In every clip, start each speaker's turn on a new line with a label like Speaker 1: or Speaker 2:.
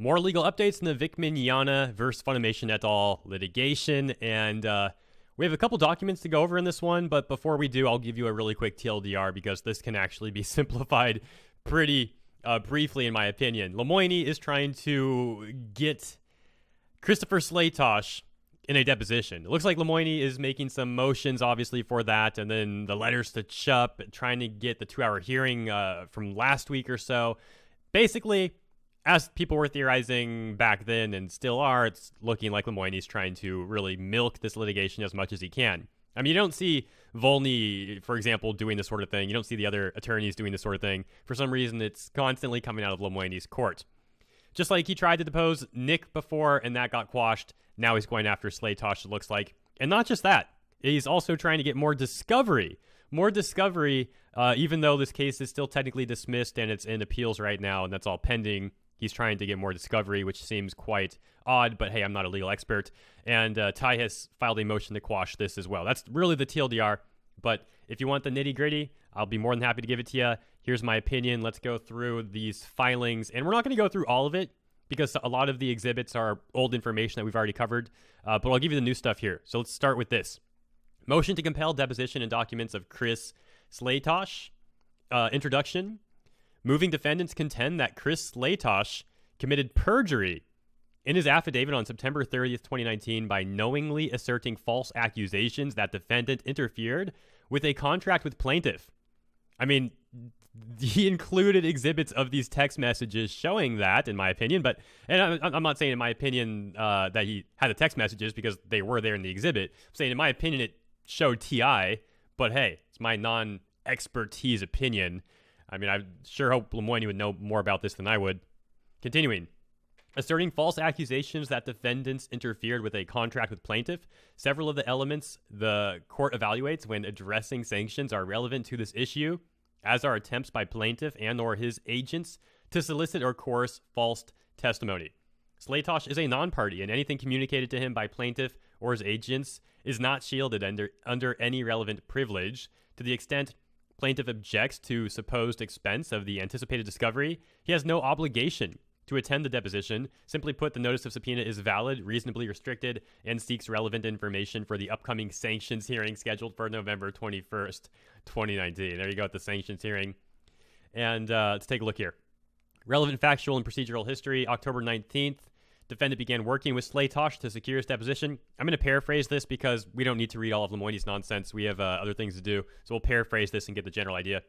Speaker 1: More legal updates in the Vic Mignogna versus Funimation et al. Litigation, and we have a couple documents to go over in this one, but before we do, I'll give you a really quick TLDR because this can actually be simplified pretty briefly, in my opinion. Lemoine is trying to get Christopher Slaytosh in a deposition. It looks like Lemoine is making some motions, obviously, for that, and then the letters to Chupp, trying to get the 2-hour hearing from last week or so. Basically, as people were theorizing back then and still are, it's looking like Lemoine is trying to really milk this litigation as much as he can. I mean, you don't see Volney, for example, doing this sort of thing. You don't see the other attorneys doing this sort of thing. For some reason, it's constantly coming out of Lemoine's court. Just like he tried to depose Nick before, and that got quashed. Now he's going after Slaytosh, it looks like. And not just that. He's also trying to get more discovery. More discovery, even though this case is still technically dismissed and it's in appeals right now, and that's all pending. He's trying to get more discovery, which seems quite odd, but hey, I'm not a legal expert. And Ty has filed a motion to quash this as well. That's really the TLDR. But if you want the nitty-gritty, I'll be more than happy to give it to you. Here's my opinion. Let's go through these filings. And we're not going to go through all of it because a lot of the exhibits are old information that we've already covered. But I'll give you the new stuff here. So let's start with this. Motion to compel deposition and documents of Chris Slaytosh. Introduction. Moving defendants contend that Chris Slaytosh committed perjury in his affidavit on September 30th, 2019 by knowingly asserting false accusations that defendant interfered with a contract with plaintiff. I mean, he included exhibits of these text messages showing that, in my opinion, and I'm not saying in my opinion that he had the text messages because they were there in the exhibit. I'm saying in my opinion it showed TI, but hey, it's my non-expertise opinion. I mean, I sure hope Lemoine would know more about this than I would. Continuing. Asserting false accusations that defendants interfered with a contract with plaintiff. Several of the elements the court evaluates when addressing sanctions are relevant to this issue, as are attempts by plaintiff and or his agents to solicit or coerce false testimony. Slaytosh is a non-party, and anything communicated to him by plaintiff or his agents is not shielded under any relevant privilege. To the extent plaintiff objects to supposed expense of the anticipated discovery, he has no obligation to attend the deposition. Simply put, the notice of subpoena is valid, reasonably restricted, and seeks relevant information for the upcoming sanctions hearing scheduled for November 21st, 2019. There you go with the sanctions hearing. And let's take a look here. Relevant factual and procedural history. October 19th, defendant began working with Slaytosh to secure his deposition. I'm going to paraphrase this because we don't need to read all of Lemoine's nonsense. We have other things to do. So we'll paraphrase this and get the general idea.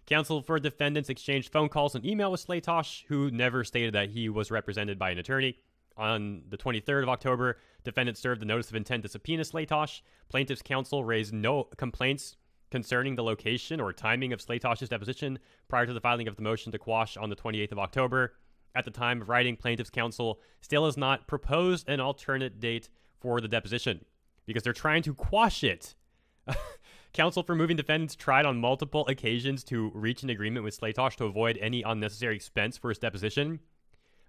Speaker 1: Counsel for defendants exchanged phone calls and email with Slaytosh, who never stated that he was represented by an attorney. On the 23rd of October, defendant served the notice of intent to subpoena Slaytosh. Plaintiff's counsel raised no complaints concerning the location or timing of Slaytosh's deposition prior to the filing of the motion to quash on the 28th of October. At the time of writing, plaintiff's counsel still has not proposed an alternate date for the deposition because they're trying to quash it. Counsel for moving defendants tried on multiple occasions to reach an agreement with Slaytosh to avoid any unnecessary expense for his deposition.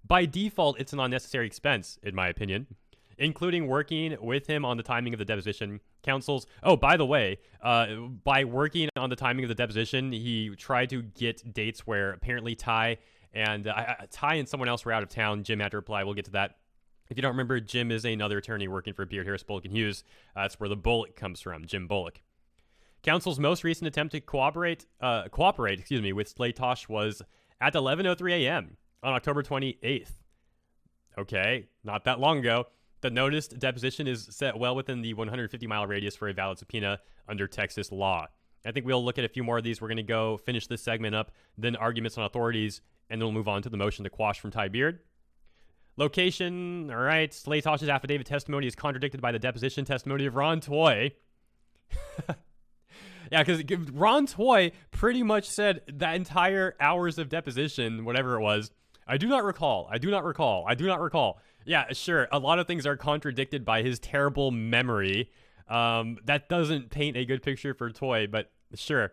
Speaker 1: By default, it's an unnecessary expense, in my opinion, including working with him on the timing of the deposition. Counsel's, oh, by the way, by working on the timing of the deposition, he tried to get dates where apparently Ty and someone else were out of town. Jim had to reply. We'll get to that. If you don't remember, Jim is another attorney working for Beard, Harris, Bullock, and Hughes. That's where the Bullock comes from, Jim Bullock. Counsel's most recent attempt to cooperate with Slaytosh was at 11:03 a.m. on October 28th. Okay, not that long ago. The noticed deposition is set well within the 150-mile radius for a valid subpoena under Texas law. I think we'll look at a few more of these. We're going to go finish this segment up, then arguments on authorities, and then we'll move on to the motion to quash from Ty Beard. Location, all right. Slaytosh's affidavit testimony is contradicted by the deposition testimony of Ron Toye. Yeah, because Ron Toye pretty much said that entire hours of deposition, whatever it was, I do not recall. Yeah, sure. A lot of things are contradicted by his terrible memory. That doesn't paint a good picture for Toye, but sure.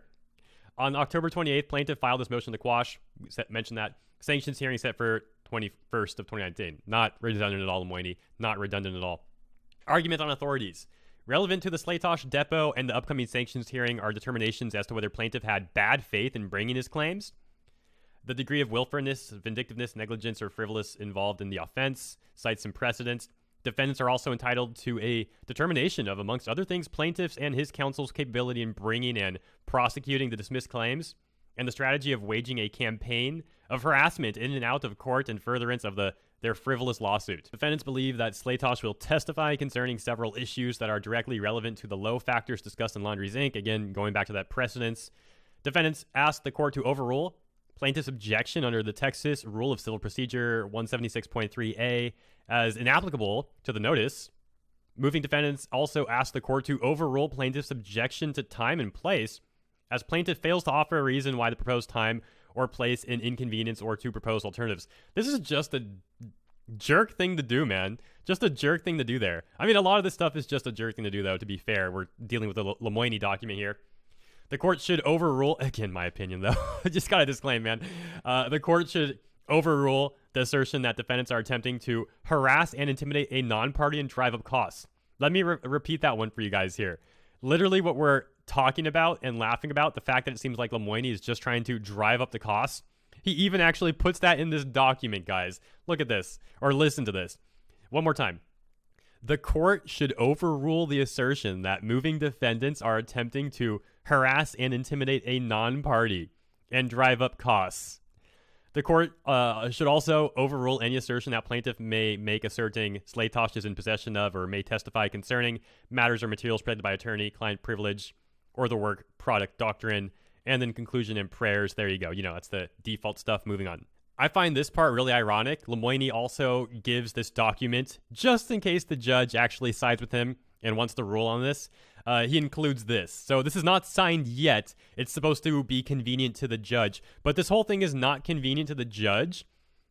Speaker 1: On October 28th, plaintiff filed this motion to quash. Mentioned that. Sanctions hearing set for 21st of 2019. Not redundant at all, Lemoine. Not redundant at all. Argument on authorities. Relevant to the Slaytosh depot and the upcoming sanctions hearing are determinations as to whether plaintiff had bad faith in bringing his claims. the degree of willfulness, vindictiveness, negligence, or frivolous involved in the offense, cites some precedents. Defendants are also entitled to a determination of, amongst other things, plaintiffs and his counsel's capability in bringing and prosecuting the dismissed claims, and the strategy of waging a campaign of harassment in and out of court in furtherance of their frivolous lawsuit. Defendants believe that Slaytosh will testify concerning several issues that are directly relevant to the low factors discussed in Laundries Inc. Again, going back to that precedence. Defendants ask the court to overrule plaintiff's objection under the Texas Rule of Civil Procedure 176.3a as inapplicable to the notice. Moving defendants also ask the court to overrule plaintiff's objection to time and place, as plaintiff fails to offer a reason why the proposed time or place an inconvenience or to propose alternatives. This is just a jerk thing to do, man. Just a jerk thing to do there. I mean, a lot of this stuff is just a jerk thing to do, though, to be fair. We're dealing with the Lemoine document here. The court should overrule, again, my opinion, though. I just got to disclaim, man. The court should overrule the assertion that defendants are attempting to harass and intimidate a non-party and drive up costs. Let me repeat that one for you guys here. Literally what we're talking about and laughing about, the fact that it seems like Lemoine is just trying to drive up the costs. He even actually puts that in this document, guys. Look at this, or listen to this. One more time. The court should overrule the assertion that moving defendants are attempting to harass and intimidate a non-party and drive up costs. The court should also overrule any assertion that plaintiff may make asserting Slaytosh is in possession of or may testify concerning matters or materials protected by attorney-client privilege or the work product doctrine. And then conclusion and prayers. There you go. You know, that's the default stuff. Moving on. I find this part really ironic. Lemoine also gives this document just in case the judge actually sides with him and wants to rule on this. He includes this. So this is not signed yet. It's supposed to be convenient to the judge. But this whole thing is not convenient to the judge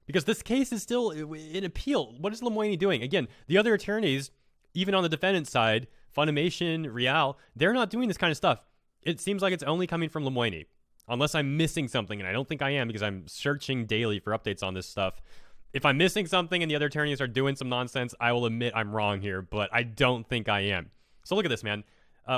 Speaker 1: because this case is still in appeal. What is Lemoine doing? Again, the other attorneys, even on the defendant's side, Funimation, Rial, they're not doing this kind of stuff. It seems like it's only coming from Lemoine. Unless I'm missing something, and I don't think I am because I'm searching daily for updates on this stuff. If I'm missing something and the other attorneys are doing some nonsense, I will admit I'm wrong here, but I don't think I am. So look at this, man.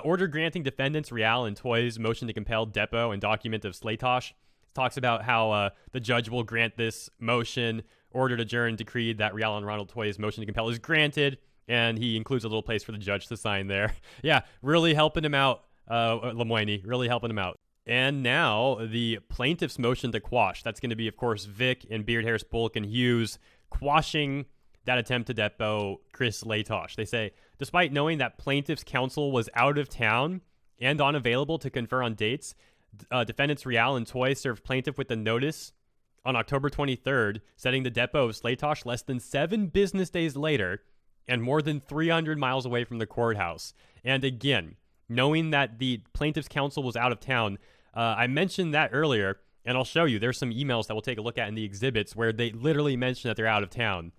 Speaker 1: Order granting defendants Rial and Toye's motion to compel depot and document of Slaytosh. Talks about how the judge will grant this motion. Ordered, adjourned, decreed that Rial and Ronald Toye's motion to compel is granted, and he includes a little place for the judge to sign there. Yeah, really helping him out, Lemoine, really helping him out. And now the plaintiff's motion to quash. That's going to be, of course, Vic and Beard, Harris, Bullock, and Hughes quashing that attempt to depot Chris Slaytosh. They say, despite knowing that plaintiff's counsel was out of town and unavailable to confer on dates, defendants Rial and Toye served plaintiff with a notice on October 23rd, setting the depot of Slaytosh less than 7 business days later and more than 300 miles away from the courthouse. And again, knowing that the plaintiff's counsel was out of town, I mentioned that earlier, and I'll show you. There's some emails that we'll take a look at in the exhibits where they literally mention that they're out of town.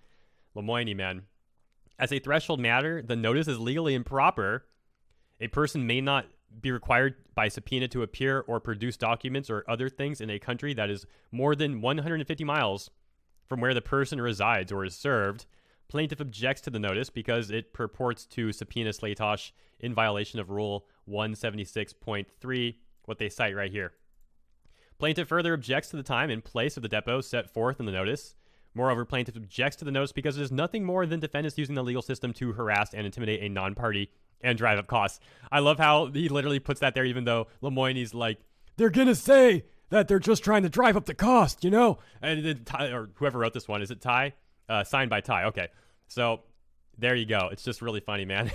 Speaker 1: Lemoine, man. As a threshold matter, the notice is legally improper. A person may not be required by subpoena to appear or produce documents or other things in a country that is more than 150 miles from where the person resides or is served. Plaintiff objects to the notice because it purports to subpoena Slaytosh in violation of Rule 176.3, what they cite right here. Plaintiff further objects to the time and place of the depot set forth in the notice. Moreover, plaintiff objects to the notice because it is nothing more than defendants using the legal system to harass and intimidate a non-party and drive up costs. I love how he literally puts that there, even though Lemoine's like, they're going to say that they're just trying to drive up the cost, you know? And then Ty, or whoever wrote this one, is it Ty? Signed by Ty. Okay. So there you go. It's just really funny, man.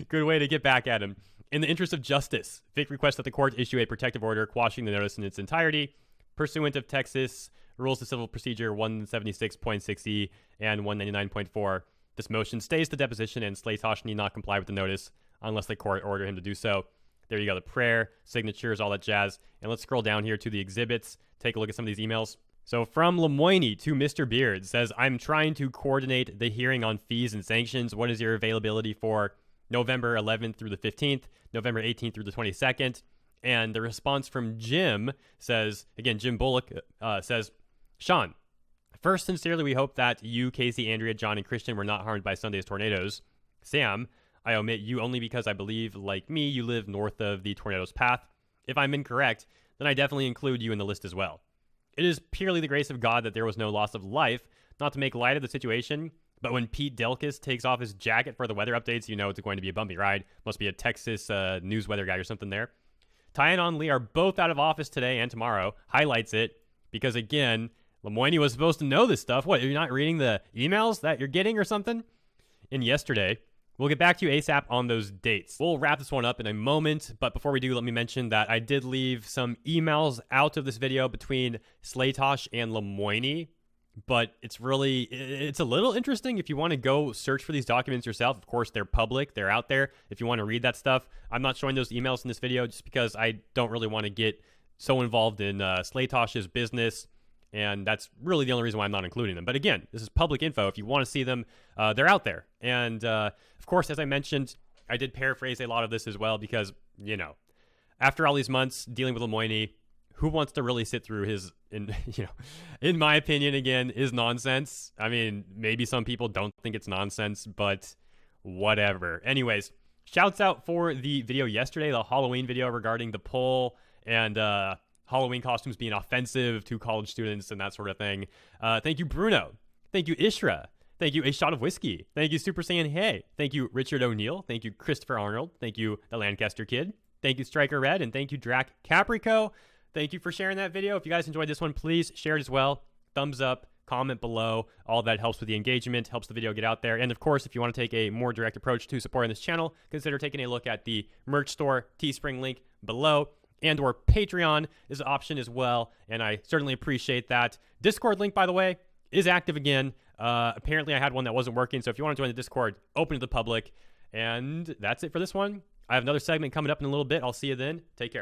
Speaker 1: Good way to get back at him. In the interest of justice, Vic requests that the court issue a protective order quashing the notice in its entirety, pursuant of Texas Rules of Civil Procedure 176.6e and 199.4. This motion stays the deposition, and Slaytosh need not comply with the notice unless the court order him to do so. There you go. The prayer, signatures, all that jazz. And let's scroll down here to the exhibits. Take a look at some of these emails. So from Lemoine to Mr. Beard says, I'm trying to coordinate the hearing on fees and sanctions. What is your availability for November 11th through the 15th, November 18th through the 22nd? And the response from Jim says, again, Jim Bullock says, Sean, first, sincerely, we hope that you, Casey, Andrea, John, and Christian were not harmed by Sunday's tornadoes. Sam, I omit you only because I believe, like me, you live north of the tornado's path. If I'm incorrect, then I definitely include you in the list as well. It is purely the grace of God that there was no loss of life, not to make light of the situation, but when Pete Delkus takes off his jacket for the weather updates, you know it's going to be a bumpy ride. Must be a Texas news weather guy or something there. Ty and Lee are both out of office today and tomorrow. Highlights it because, again, Lemoine was supposed to know this stuff. What, you're not reading the emails that you're getting or something? And yesterday, we'll get back to you ASAP on those dates. We'll wrap this one up in a moment, but before we do, let me mention that I did leave some emails out of this video between Slaytosh and Lemoine, but it's a little interesting if you want to go search for these documents yourself. Of course, they're public. They're out there. If you want to read that stuff, I'm not showing those emails in this video just because I don't really want to get so involved in Slaytosh's business, and that's really the only reason why I'm not including them. But again, this is public info. If you want to see them, they're out there. And of course, as I mentioned, I did paraphrase a lot of this as well because, you know, after all these months dealing with Lemoine, who wants to really sit through his, in my opinion, again, is nonsense. I mean, maybe some people don't think it's nonsense, but whatever. Anyways, shouts out for the video yesterday, the Halloween video regarding the poll and Halloween costumes being offensive to college students and that sort of thing. Thank you, Bruno. Thank you, Ishra. Thank you, A Shot of Whiskey. Thank you, Super Saiyan Hey. Thank you, Richard O'Neill. Thank you, Christopher Arnold. Thank you, The Lancaster Kid. Thank you, Striker Red. And thank you, Drac Caprico. Thank you for sharing that video. If you guys enjoyed this one, please share it as well. Thumbs up, comment below. All that helps with the engagement, helps the video get out there. And of course, if you want to take a more direct approach to supporting this channel, consider taking a look at the merch store, Teespring link below. And or Patreon is an option as well, and I certainly appreciate that. Discord link, by the way, is active again. Apparently, I had one that wasn't working, so if you want to join the Discord, open to the public. And that's it for this one. I have another segment coming up in a little bit. I'll see you then. Take care.